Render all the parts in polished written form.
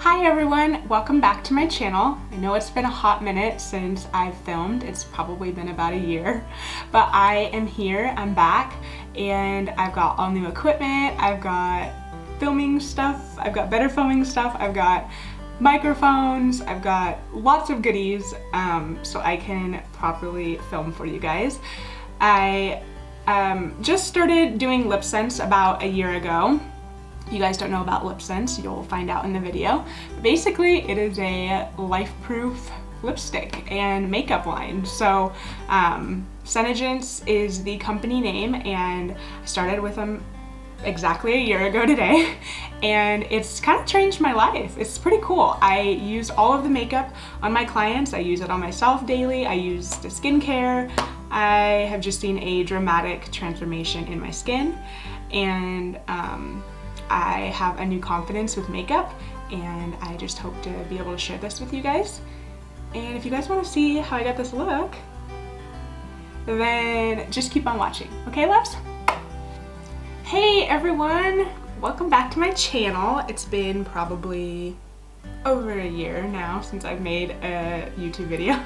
Hi everyone, welcome back to my channel. I know it's been a hot minute since I've filmed. It's probably been about a year, but I am here, I'm back, and I've got all new equipment, I've got filming stuff, I've got better filming stuff, I've got microphones, I've got lots of goodies so I can properly film for you guys. I just started doing LipSense about a year ago. If you guys don't know about LipSense, you'll find out in the video. Basically, it is a life-proof lipstick and makeup line. So SeneGence is the company name, and I started with them exactly a year ago today, and it's kind of changed my life. It's pretty cool. I use all of the makeup on my clients. I use it on myself daily. I use the skincare. I have just seen a dramatic transformation in my skin, and I have a new confidence with makeup, and I just hope to be able to share this with you guys. And if you guys want to see how I got this look, then just keep on watching. Okay, loves? Hey everyone! Welcome back to my channel. It's been probably over a year now since I've made a YouTube video.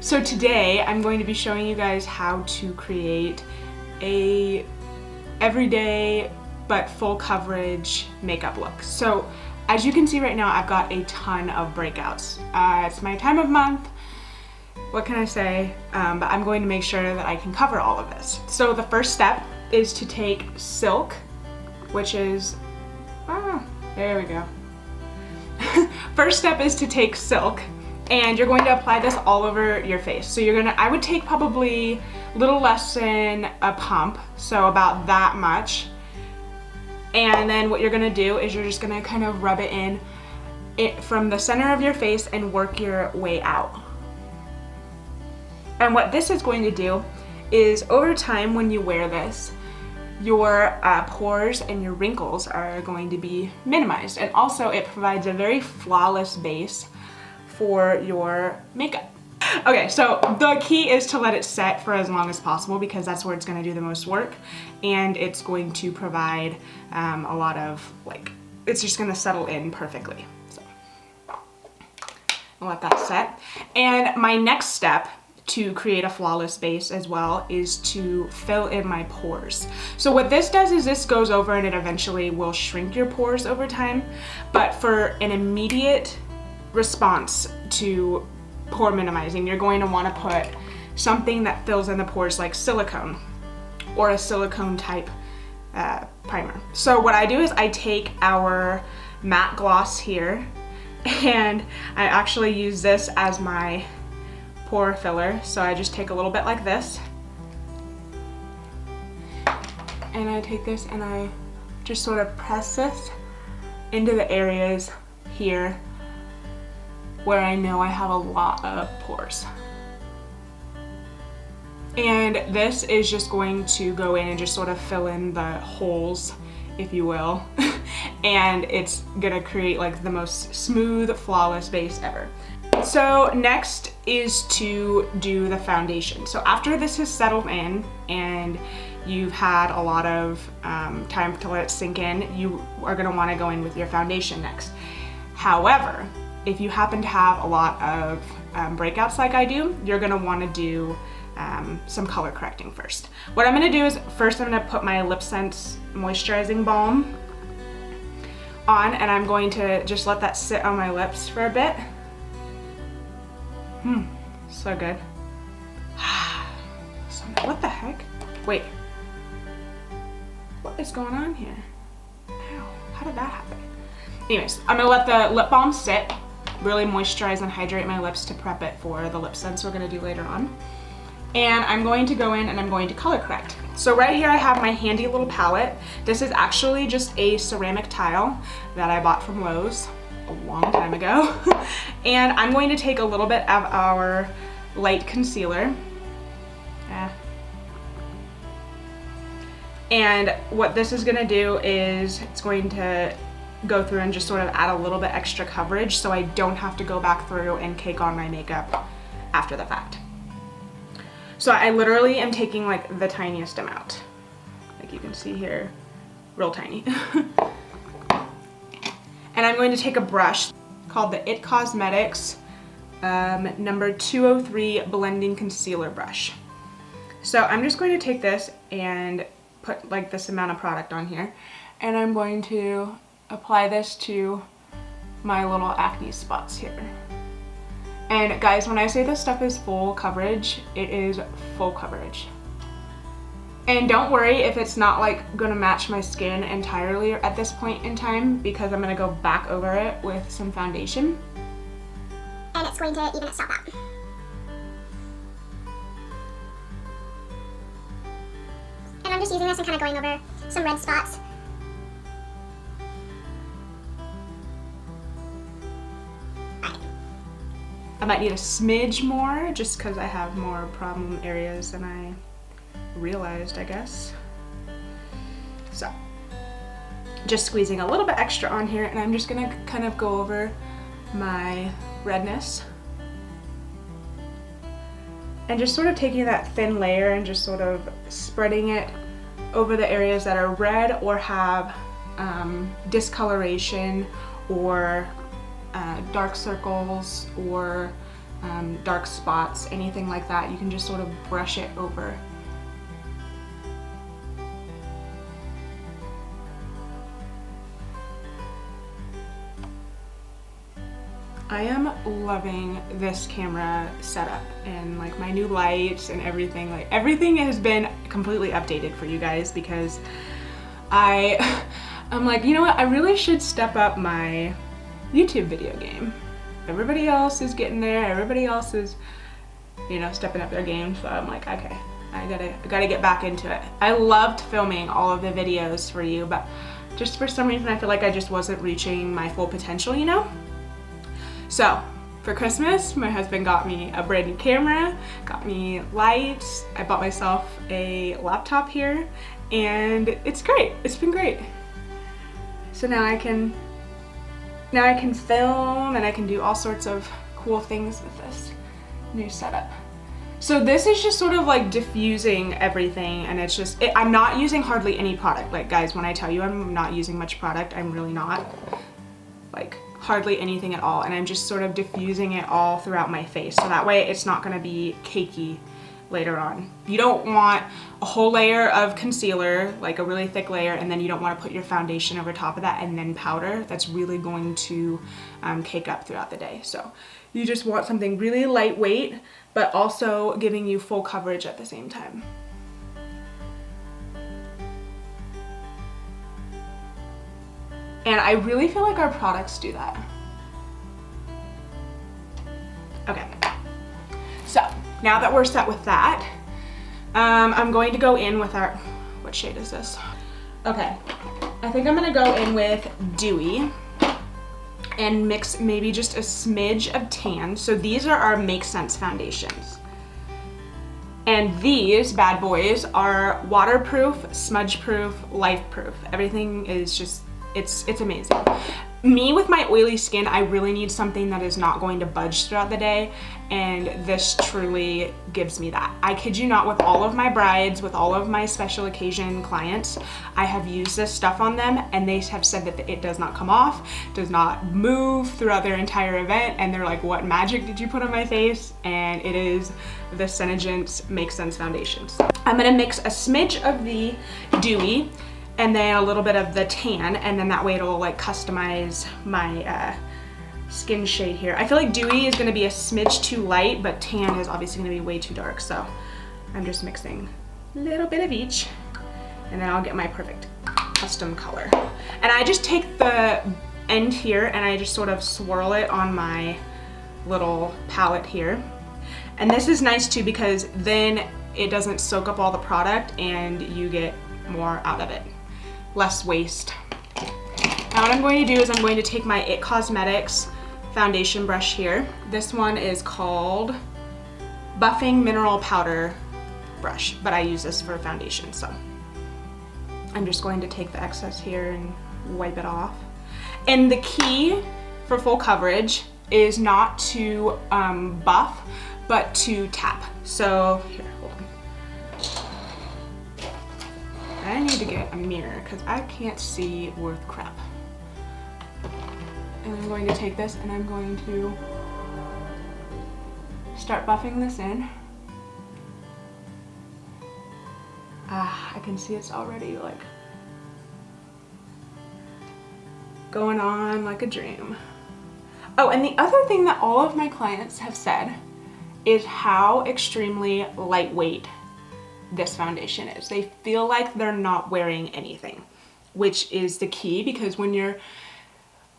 So today I'm going to be showing you guys how to create a everyday but full coverage makeup look. So as you can see right now, I've got a ton of breakouts. It's my time of month. What can I say? But I'm going to make sure that I can cover all of this. So the first step is to take Silk, which is, there we go. First step is to take Silk, and you're going to apply this all over your face. So I would take probably a little less than a pump, so about that much. And then what you're gonna do is you're just gonna kind of rub it in from the center of your face and work your way out. And what this is going to do is over time when you wear this, your pores and your wrinkles are going to be minimized. And also it provides a very flawless base for your makeup. Okay, so the key is to let it set for as long as possible because that's where it's going to do the most work, and it's going to provide a lot of, it's just going to settle in perfectly. So I'll let that set. And my next step to create a flawless base as well is to fill in my pores. So what this does is this goes over and it eventually will shrink your pores over time, but for an immediate response to pore minimizing, you're going to want to put something that fills in the pores like silicone or a silicone type primer. So what I do is I take our matte gloss here, and I actually use this as my pore filler. So I just take a little bit like this, and I take this and I just sort of press this into the areas here where I know I have a lot of pores. And this is just going to go in and just sort of fill in the holes, if you will. And it's gonna create like the most smooth, flawless base ever. So next is to do the foundation. So after this has settled in and you've had a lot of time to let it sink in, you are gonna wanna go in with your foundation next. However, if you happen to have a lot of breakouts like I do, you're gonna wanna do some color correcting first. What I'm gonna do is first I'm gonna put my LipSense moisturizing balm on, and I'm going to just let that sit on my lips for a bit. So good. What the heck? Wait. What is going on here? Ow, how did that happen? Anyways, I'm gonna let the lip balm sit, really moisturize and hydrate my lips to prep it for the LipSense we're gonna do later on. And I'm going to go in and I'm going to color correct. So right here I have my handy little palette. This is actually just a ceramic tile that I bought from Lowe's a long time ago. And I'm going to take a little bit of our light concealer. And what this is gonna do is it's going to go through and just sort of add a little bit extra coverage so I don't have to go back through and cake on my makeup after the fact. So I literally am taking like the tiniest amount. Like you can see here, real tiny. And I'm going to take a brush called the It Cosmetics number 203 Blending Concealer Brush. So I'm just going to take this and put like this amount of product on here, and I'm going to apply this to my little acne spots here. And guys, when I say this stuff is full coverage, it is full coverage. And don't worry if it's not like gonna match my skin entirely at this point in time, because I'm gonna go back over it with some foundation. And it's going to even it out. And I'm just using this and kind of going over some red spots. I might need a smidge more just because I have more problem areas than I realized, I guess. So, just squeezing a little bit extra on here, and I'm just gonna kind of go over my redness. And just sort of taking that thin layer and just sort of spreading it over the areas that are red or have discoloration or dark circles or dark spots, anything like that. You can just sort of brush it over. I am loving this camera setup and like my new lights and everything. Like everything has been completely updated for you guys because I'm like, you know what, I really should step up my YouTube video game. Everybody else is getting there, everybody else is, you know, stepping up their game, so I'm like, okay, I gotta get back into it. I loved filming all of the videos for you, but just for some reason I feel like I just wasn't reaching my full potential, you know? So, for Christmas, my husband got me a brand new camera, got me lights, I bought myself a laptop here, and it's great, it's been great. So now I can film and I can do all sorts of cool things with this new setup. So this is just sort of like diffusing everything, and it's just, I'm not using hardly any product. Like guys, when I tell you I'm not using much product, I'm really not. Like hardly anything at all, and I'm just sort of diffusing it all throughout my face, so that way it's not gonna be cakey later on. You don't want a whole layer of concealer, like a really thick layer, and then you don't want to put your foundation over top of that and then powder. That's really going to cake up throughout the day. So you just want something really lightweight, but also giving you full coverage at the same time. And I really feel like our products do that. Okay, so now that we're set with that, I'm going to go in with our, what shade is this? Okay, I think I'm gonna go in with Dewy and mix maybe just a smidge of tan. So these are our MakeSense foundations. And these bad boys are waterproof, smudge-proof, life-proof. Everything is just, it's amazing. Me with my oily skin, I really need something that is not going to budge throughout the day, and this truly gives me that. I kid you not, with all of my brides, with all of my special occasion clients, I have used this stuff on them, and they have said that it does not come off, does not move throughout their entire event, and they're like, what magic did you put on my face? And it is the SeneGence MakeSense foundation. So I'm gonna mix a smidge of the Dewy and then a little bit of the tan, and then that way it'll like customize my skin shade here. I feel like Dewy is gonna be a smidge too light, but tan is obviously gonna be way too dark, so I'm just mixing a little bit of each, and then I'll get my perfect custom color. And I just take the end here and I just sort of swirl it on my little palette here. And this is nice too because then it doesn't soak up all the product and you get more out of it. Less waste. Now what I'm going to do is I'm going to take my It Cosmetics foundation brush here. This one is called Buffing Mineral Powder Brush, but I use this for foundation, so I'm just going to take the excess here and wipe it off. And the key for full coverage is not to buff, but to tap. So here, hold on. I need to get a mirror because I can't see worth crap. And I'm going to take this and I'm going to start buffing this in. I can see it's already like going on like a dream. Oh, and the other thing that all of my clients have said is how extremely lightweight this foundation is. They feel like they're not wearing anything, which is the key, because when you're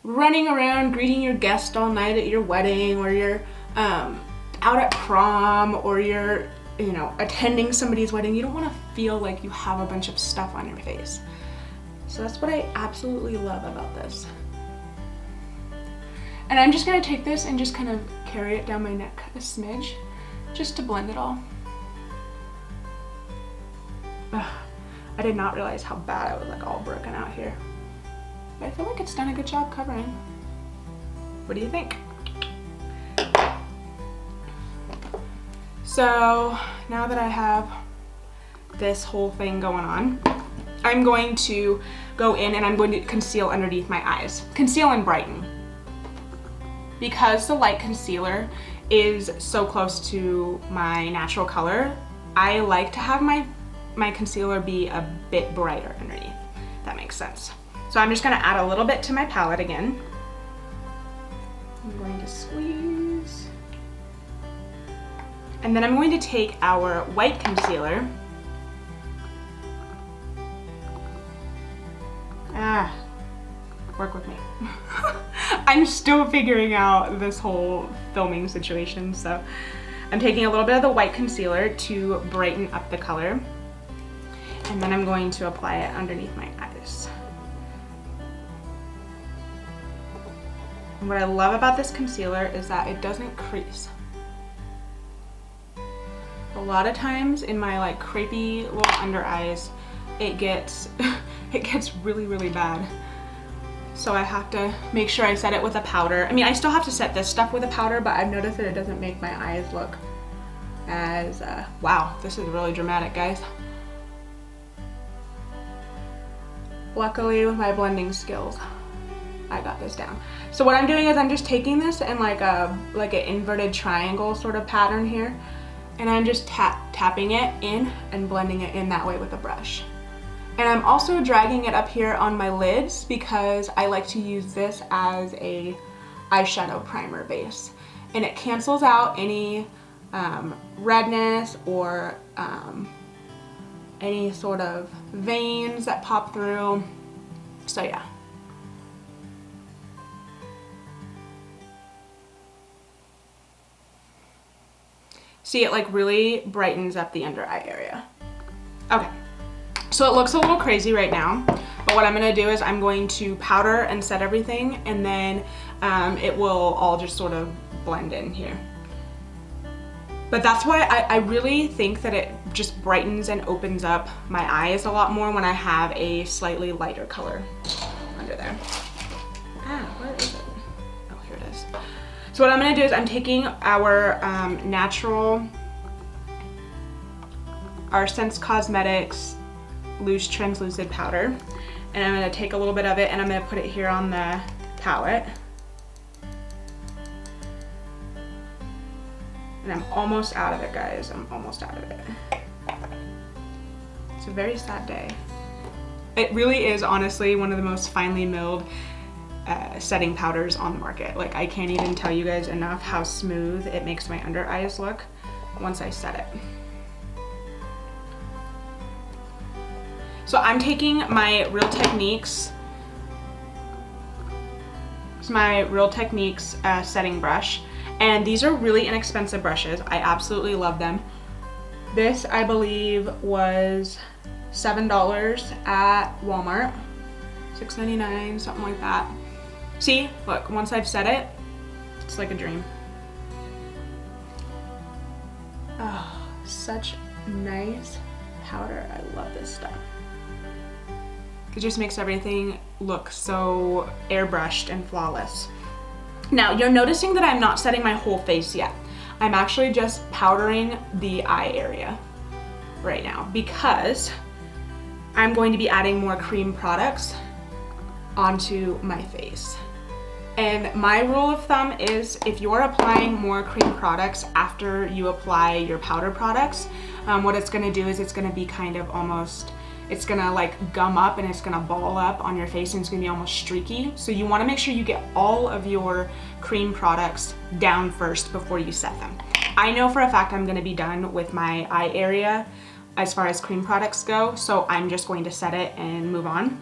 running around greeting your guest all night at your wedding, or you're out at prom, or you're, you know, attending somebody's wedding, you don't want to feel like you have a bunch of stuff on your face. So that's what I absolutely love about this. And I'm just gonna take this and just kind of carry it down my neck a smidge, just to blend it all. Ugh, I did not realize how bad I was like all broken out here. But I feel like it's done a good job covering. What do you think? So now that I have this whole thing going on, I'm going to go in and I'm going to conceal underneath my eyes. Conceal and brighten. Because the light concealer is so close to my natural color, I like to have my concealer be a bit brighter underneath, if that makes sense. So I'm just gonna add a little bit to my palette again. I'm going to squeeze. And then I'm going to take our white concealer. Work with me. I'm still figuring out this whole filming situation, so I'm taking a little bit of the white concealer to brighten up the color, and then I'm going to apply it underneath my eyes. And what I love about this concealer is that it doesn't crease. A lot of times in my like crepey little under eyes, it gets really, really bad. So I have to make sure I set it with a powder. I mean, I still have to set this stuff with a powder, but I've noticed that it doesn't make my eyes look as, wow, this is really dramatic, guys. Luckily with my blending skills, I got this down. So what I'm doing is I'm just taking this in like an inverted triangle sort of pattern here, and I'm just tapping it in and blending it in that way with a brush. And I'm also dragging it up here on my lids because I like to use this as a eyeshadow primer base. And it cancels out any redness or any sort of veins that pop through. So yeah. See, it like really brightens up the under eye area. Okay. So it looks a little crazy right now, but what I'm gonna do is I'm going to powder and set everything, and then it will all just sort of blend in here. But that's why I really think that it just brightens and opens up my eyes a lot more when I have a slightly lighter color under there. Where is it? Oh, here it is. So what I'm gonna do is I'm taking our our Sense Cosmetics loose translucid powder, and I'm going to take a little bit of it and I'm going to put it here on the palette. And I'm almost out of it, guys. I'm almost out of it. It's a very sad day. It really is honestly one of the most finely milled setting powders on the market. Like, I can't even tell you guys enough how smooth it makes my under eyes look once I set it. So I'm taking my Real Techniques, setting brush, and these are really inexpensive brushes. I absolutely love them. This, I believe, was $7 at Walmart, $6.99, something like that. See, look, once I've set it, it's like a dream. Oh, such nice powder. I love this stuff. It just makes everything look so airbrushed and flawless. Now, you're noticing that I'm not setting my whole face yet. I'm actually just powdering the eye area right now because I'm going to be adding more cream products onto my face. And my rule of thumb is if you're applying more cream products after you apply your powder products, what it's gonna do is it's gonna be kind of almost, it's gonna like gum up and it's gonna ball up on your face and it's gonna be almost streaky. So you wanna make sure you get all of your cream products down first before you set them. I know for a fact I'm gonna be done with my eye area as far as cream products go, so I'm just going to set it and move on.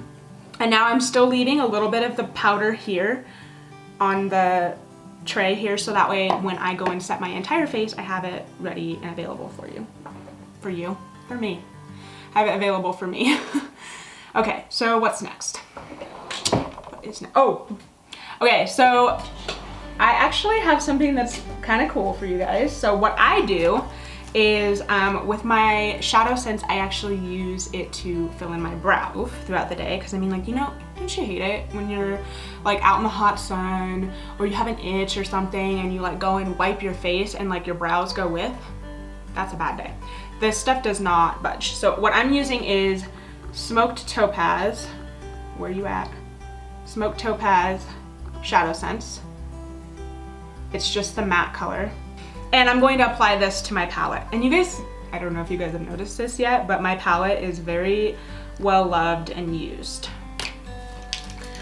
And now I'm still leaving a little bit of the powder here on the tray here, so that way when I go and set my entire face, I have it ready and available for you. For me. I have it available for me. Okay, so what's next? What is next? Oh, okay, so I actually have something that's kind of cool for you guys. So what I do is with my ShadowSense, I actually use it to fill in my brow throughout the day. Cause I mean, like, you know, don't you hate it when you're like out in the hot sun or you have an itch or something and you like go and wipe your face and like your brows go with? That's a bad day. This stuff does not budge. So what I'm using is Smoked Topaz. Where are you at? Smoked Topaz ShadowSense. It's just the matte color. And I'm going to apply this to my palette. And you guys, I don't know if you guys have noticed this yet, but my palette is very well loved and used.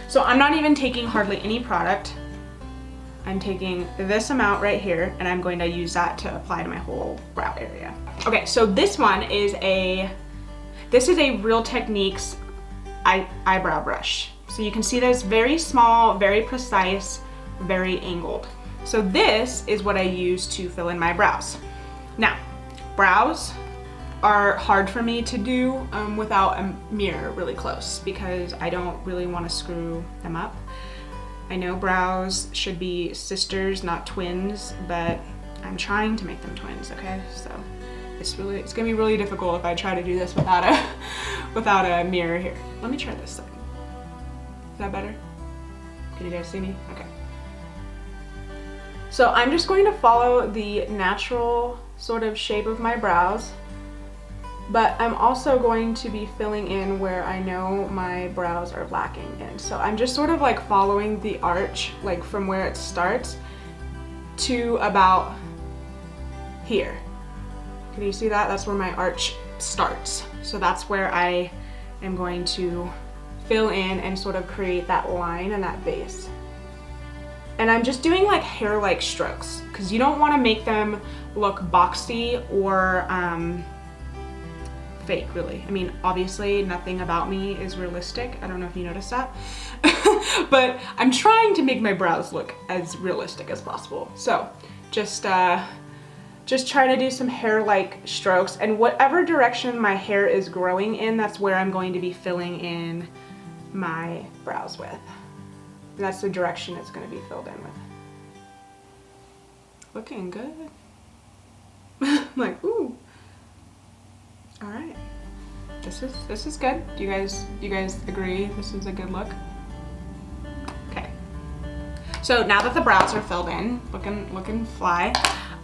So I'm not even taking hardly any product. I'm taking this amount right here and I'm going to use that to apply to my whole brow area. Okay, so this one is this is a Real Techniques eyebrow brush. So you can see that it's very small, very precise, very angled. So this is what I use to fill in my brows. Now, brows are hard for me to do without a mirror really close because I don't really want to screw them up. I know brows should be sisters, not twins, but I'm trying to make them twins, okay? So it's gonna be really difficult if I try to do this without a mirror here. Let me try this side. Is that better? Can you guys see me? Okay. So I'm just going to follow the natural sort of shape of my brows, but I'm also going to be filling in where I know my brows are lacking in. So I'm just sort of like following the arch, like from where it starts to about here. Can you see that? That's where my arch starts. So that's where I am going to fill in and sort of create that line and that base. And I'm just doing like hair-like strokes because you don't want to make them look boxy or fake, really. I mean, obviously nothing about me is realistic. I don't know if you noticed that. But I'm trying to make my brows look as realistic as possible. So just try to do some hair-like strokes, and whatever direction my hair is growing in, that's where I'm going to be filling in my brows with. And that's the direction it's going to be filled in with. Looking good. I'm like, ooh. All right. This is good. Do you guys agree this is a good look? Okay. So now that the brows are filled in, looking fly,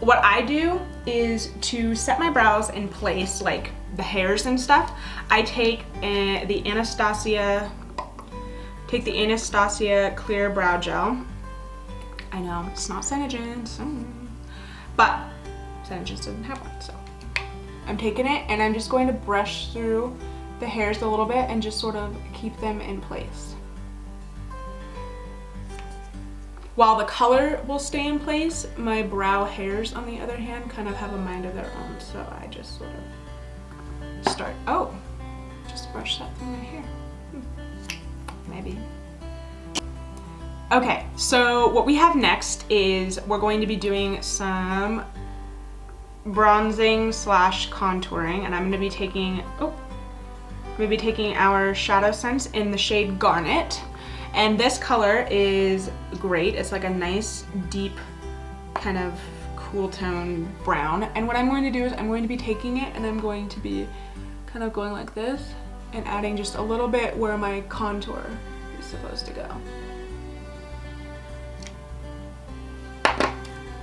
what I do is to set my brows in place, like the hairs and stuff, I take the Anastasia Clear Brow Gel. I know, it's not SeneGence, but SeneGence doesn't have one, so. I'm taking it and I'm just going to brush through the hairs a little bit and just sort of keep them in place. While the color will stay in place, my brow hairs, on the other hand, kind of have a mind of their own, so I just sort of just brush that through my hair. Maybe. Okay, so what we have next is we're going to be doing some bronzing / contouring, and I'm going to be taking our ShadowSense in the shade Garnet, and this color is great. It's like a nice deep kind of cool tone brown, and what I'm going to do is I'm going to be taking it and I'm going to be kind of going like this and adding just a little bit where my contour is supposed to go.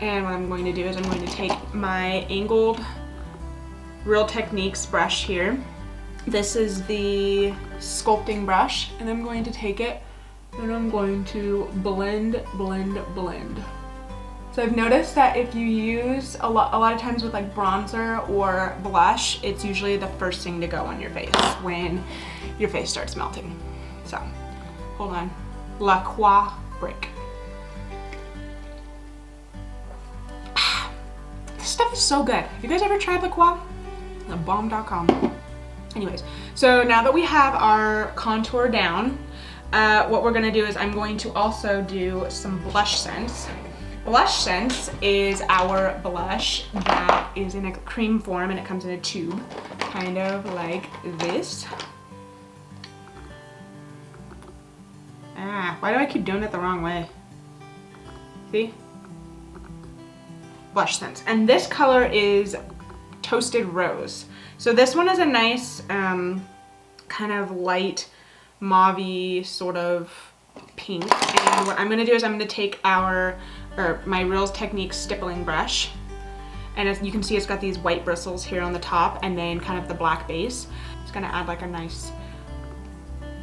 And what I'm going to do is I'm going to take my angled Real Techniques brush here. This is the sculpting brush, and I'm going to take it And I'm going to blend, blend, blend. So I've noticed that if you use a lot of times with like bronzer or blush, it's usually the first thing to go on your face when your face starts melting. So, hold on. La Croix Brick. This stuff is so good. Have you guys ever tried La Croix? Thebomb.com. Anyways, so now that we have our contour down, what we're gonna do is I'm going to also do some BlushSense. BlushSense is our blush that is in a cream form and it comes in a tube, kind of like this. Why do I keep doing it the wrong way? See? BlushSense. And this color is Toasted Rose. So this one is a nice kind of light mauve-y sort of pink. And what I'm gonna do is I'm gonna take my Real Technique stippling brush. And as you can see, it's got these white bristles here on the top and then kind of the black base. It's gonna add like a nice,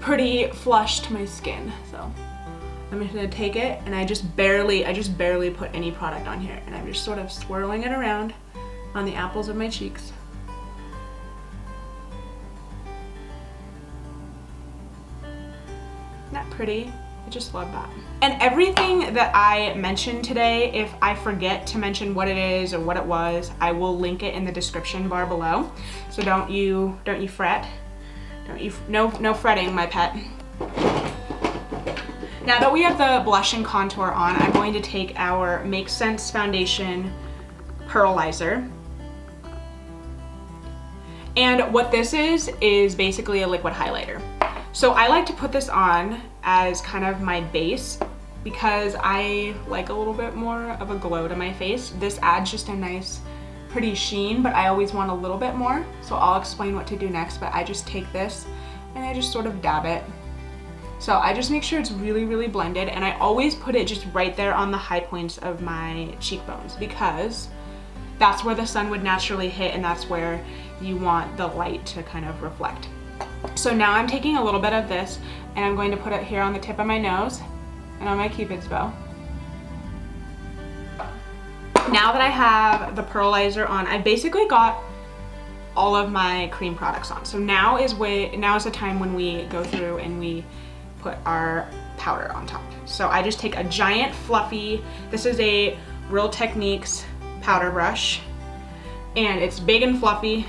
pretty flush to my skin. So I'm just gonna take it and I just barely put any product on here. And I'm just sort of swirling it around on the apples of my cheeks. Isn't that pretty? I just love that. And everything that I mentioned today, if I forget to mention what it is or what it was, I will link it in the description bar below. So don't you fret. No fretting, my pet. Now that we have the blush and contour on, I'm going to take our MakeSense Foundation Pearlizer. And what this is basically a liquid highlighter. So I like to put this on as kind of my base because I like a little bit more of a glow to my face. This adds just a nice, pretty sheen, but I always want a little bit more. So I'll explain what to do next, but I just take this and I just sort of dab it. So I just make sure it's really, really blended, and I always put it just right there on the high points of my cheekbones because that's where the sun would naturally hit and that's where you want the light to kind of reflect. So now I'm taking a little bit of this and I'm going to put it here on the tip of my nose and on my Cupid's bow. Now that I have the pearlizer on, I basically got all of my cream products on. So now is the time when we go through and we put our powder on top. So I just take a giant fluffy, this is a Real Techniques powder brush and it's big and fluffy.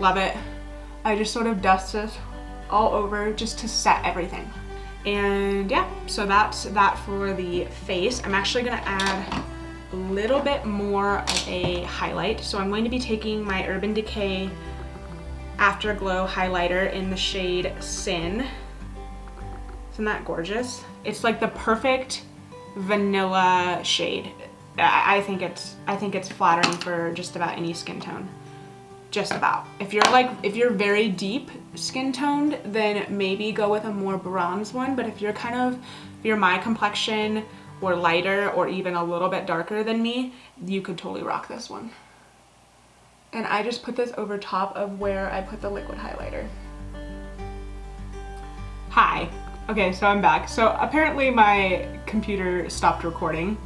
Love it. I just sort of dust this all over just to set everything. And yeah, so that's that for the face. I'm actually gonna add a little bit more of a highlight. So I'm going to be taking my Urban Decay Afterglow highlighter in the shade Sin. Isn't that gorgeous? It's like the perfect vanilla shade. I think it's flattering for just about any skin tone. Just about. If you're very deep skin toned, then maybe go with a more bronze one. But if you're my complexion or lighter or even a little bit darker than me, you could totally rock this one. And I just put this over top of where I put the liquid highlighter. Hi. Okay, so I'm back. So apparently my computer stopped recording.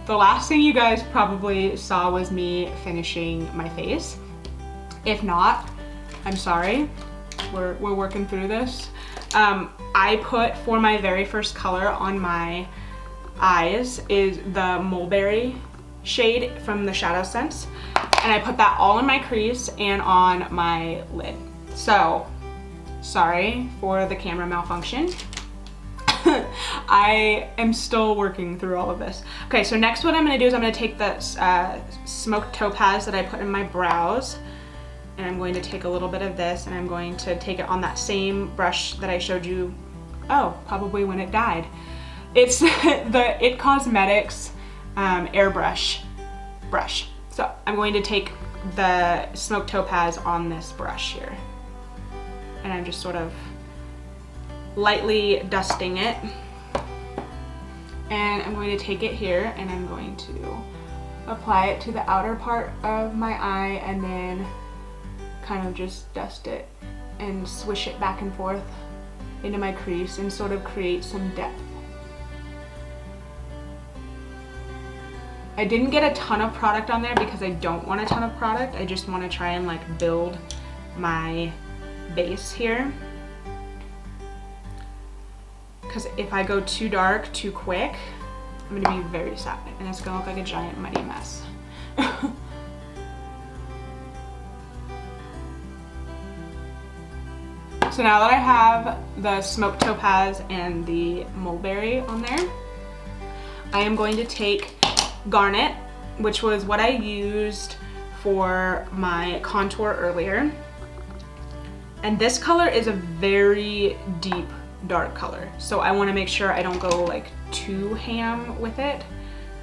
The last thing you guys probably saw was me finishing my face. If not, I'm sorry, we're working through this. I put, for my very first color on my eyes, is the Mulberry shade from the ShadowSense. And I put that all in my crease and on my lid. So, sorry for the camera malfunction. I am still working through all of this. Okay, so next what I'm gonna do is I'm gonna take the smoked topaz that I put in my brows, and I'm going to take a little bit of this and I'm going to take it on that same brush that I showed you, probably when it died. It's the It Cosmetics airbrush brush. So I'm going to take the smoked topaz on this brush here. And I'm just sort of lightly dusting it. And I'm going to take it here and I'm going to apply it to the outer part of my eye and then kind of just dust it and swish it back and forth. into my crease and sort of create some depth. I didn't get a ton of product on there because I don't want a ton of product. I just want to try and like build my base here. Because if I go too dark too quick, I'm gonna be very sad and it's gonna look like a giant muddy mess. So now that I have the smoked topaz and the mulberry on there, I am going to take Garnet, which was what I used for my contour earlier. And this color is a very deep dark color, so I want to make sure I don't go like too ham with it.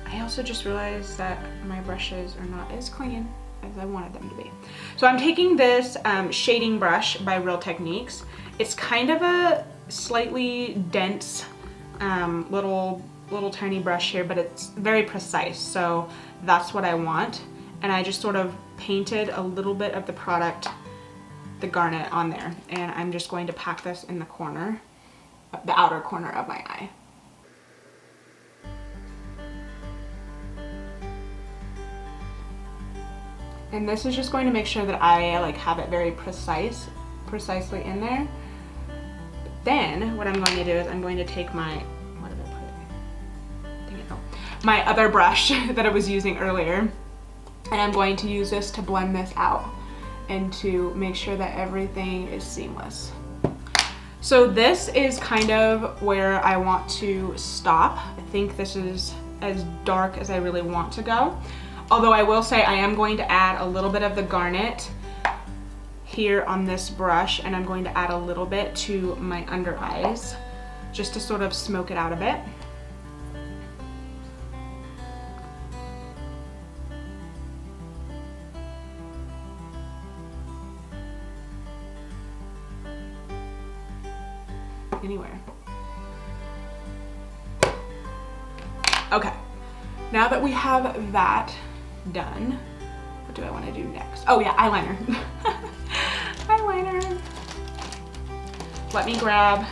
I also just realized that my brushes are not as clean as I wanted them to be. So I'm taking this shading brush by Real Techniques. It's kind of a slightly dense little tiny brush here, but it's very precise, so that's what I want. And I just sort of painted a little bit of the product, the Garnet, on there, and I'm just going to pack this in the corner, the outer corner of my eye. And this is just going to make sure that I like have it very precisely in there. But then what I'm going to do is I'm going to take my, what did I put? Dang it, oh. My other brush that I was using earlier, and I'm going to use this to blend this out and to make sure that everything is seamless. So this is kind of where I want to stop. I think this is as dark as I really want to go. Although I will say I am going to add a little bit of the Garnet here on this brush, and I'm going to add a little bit to my under eyes just to sort of smoke it out a bit. Anywhere. Okay, now that we have that done, what do I want to do next? Oh yeah, eyeliner. Eyeliner. Let me grab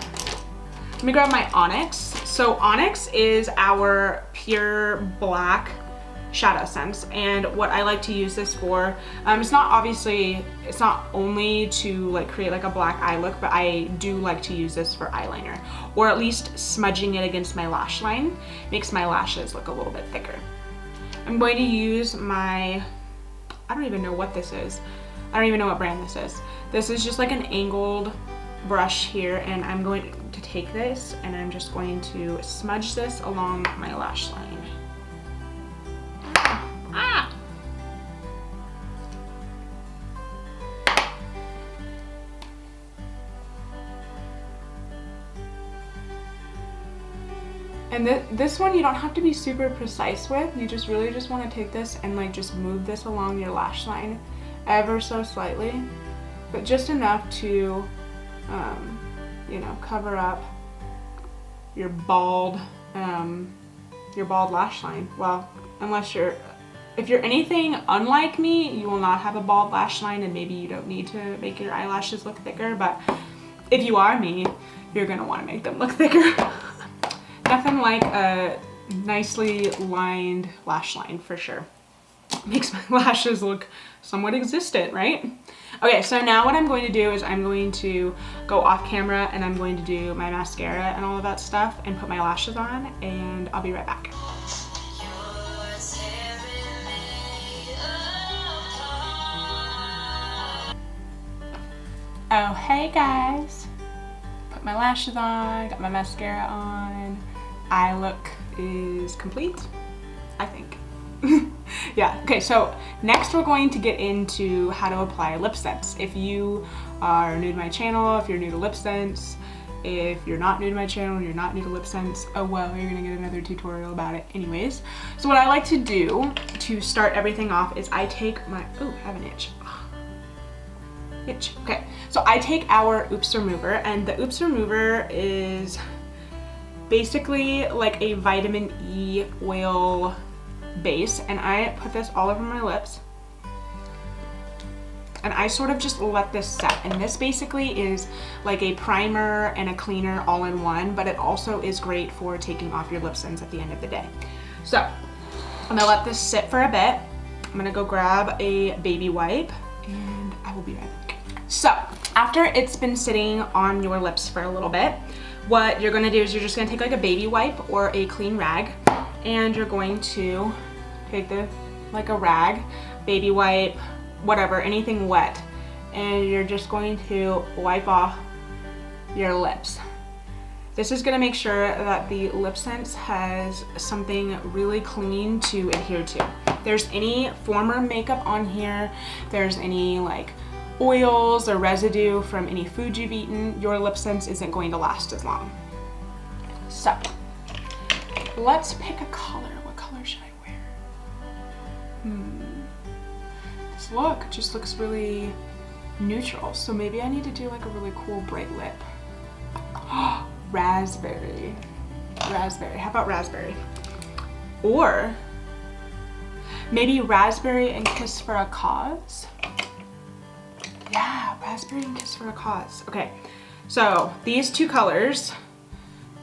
my Onyx. So Onyx is our pure black ShadowSense, and what I like to use this for, it's not only to like create like a black eye look, but I do like to use this for eyeliner, or at least smudging it against my lash line makes my lashes look a little bit thicker. I'm going to use my, I don't even know what this is. I don't even know what brand this is. This is just like an angled brush here, and I'm going to take this and I'm just going to smudge this along my lash line. Ah! And this one you don't have to be super precise with. You just really just want to take this and like just move this along your lash line ever so slightly, but just enough to, you know, cover up your bald lash line. Well, if you're anything unlike me, you will not have a bald lash line, and maybe you don't need to make your eyelashes look thicker, but if you are me, you're gonna wanna make them look thicker. Nothing like a nicely lined lash line for sure. Makes my lashes look somewhat existent, right? Okay, so now what I'm going to do is I'm going to go off camera and I'm going to do my mascara and all of that stuff and put my lashes on, and I'll be right back. Oh, hey guys. Put my lashes on, got my mascara on. Eye look is complete, I think. Yeah, okay, so next we're going to get into how to apply LipSense. If you are new to my channel, if you're new to LipSense, if you're not new to my channel and you're not new to LipSense, oh well, you're gonna get another tutorial about it anyways. So what I like to do to start everything off is I take my, oh, I have an itch. Itch, okay. So I take our Oops Remover, and the Oops Remover is basically like a vitamin E oil base, and I put this all over my lips, and I sort of just let this set. And this basically is like a primer and a cleaner all in one, but it also is great for taking off your LipSense at the end of the day. So I'm gonna let this sit for a bit. I'm gonna go grab a baby wipe and I will be right back. So after it's been sitting on your lips for a little bit, what you're gonna do is you're just gonna take like a baby wipe or a clean rag, and you're going to take like a rag, baby wipe, whatever, anything wet, and you're just going to wipe off your lips. This is gonna make sure that the LipSense has something really clean to adhere to. If there's any former makeup on here, there's any like oils or residue from any food you've eaten, your LipSense isn't going to last as long. So let's pick a color. What color should I wear? This look just looks really neutral, so maybe I need to do like a really cool bright lip. Razzberry. How about raspberry? Or maybe raspberry and kiss for a cause? Yeah, raspberry and kiss for a cause. Okay, so these two colors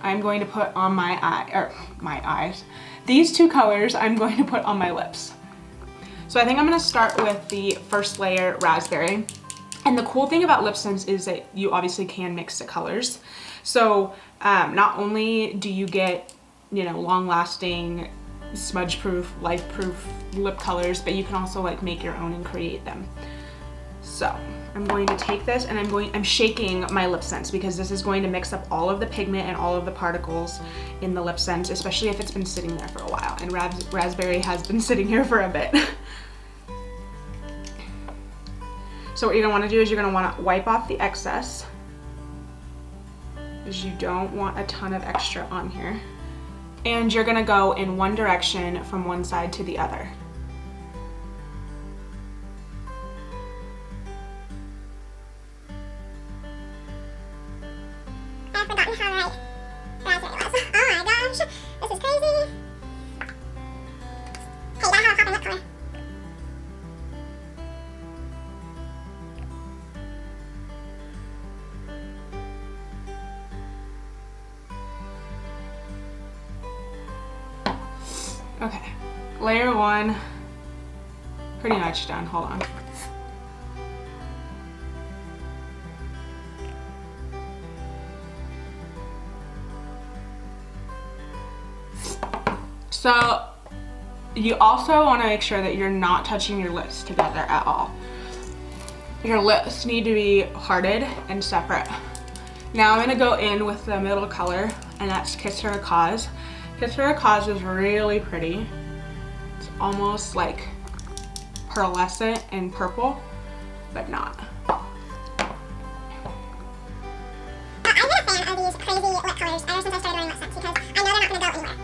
I'm going to put on my eyes. These two colors I'm going to put on my lips. So I think I'm gonna start with the first layer, raspberry. And the cool thing about LipSense is that you obviously can mix the colors. So not only do you get, you know, long-lasting, smudge-proof, life-proof lip colors, but you can also like make your own and create them. So I'm going to take this and I'm shaking my LipSense because this is going to mix up all of the pigment and all of the particles in the LipSense, especially if it's been sitting there for a while. And raspberry has been sitting here for a bit. So what you're gonna wanna do is you're gonna wanna wipe off the excess, because you don't want a ton of extra on here. And you're gonna go in one direction from one side to the other. I've forgotten how light raspberry was. Oh my gosh, this is crazy. Hey, that has a popping lip color. Okay, layer one, pretty much done. Hold on. So you also want to make sure that you're not touching your lips together at all. Your lips need to be parted and separate. Now I'm going to go in with the middle color, and that's Kiss Her a Cause. Kiss Her a Cause is really pretty. It's almost like pearlescent and purple, but not. I've been a fan of these crazy lip colors ever since I started wearing LipSense because I know they're not going to go anywhere.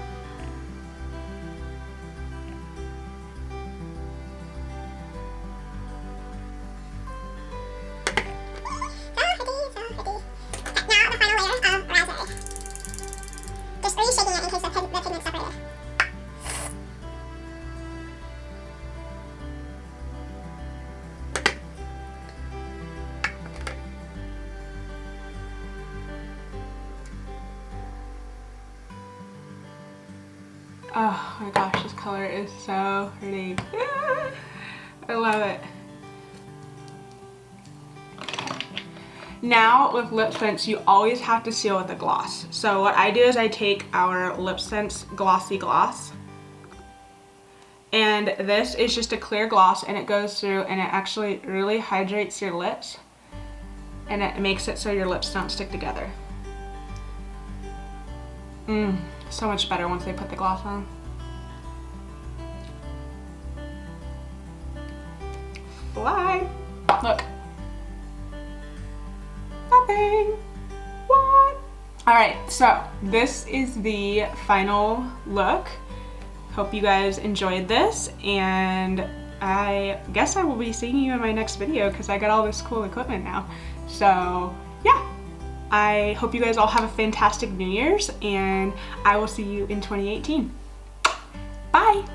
Oh my gosh, this color is so pretty. I love it. Now with LipSense, you always have to seal with a gloss. So what I do is I take our LipSense Glossy Gloss, and this is just a clear gloss, and it goes through and it actually really hydrates your lips, and it makes it so your lips don't stick together. So much better once they put the gloss on. Fly. Look. Nothing. What? Alright, so this is the final look. Hope you guys enjoyed this, and I guess I will be seeing you in my next video because I got all this cool equipment now. So yeah, I hope you guys all have a fantastic New Year's, and I will see you in 2018. Bye!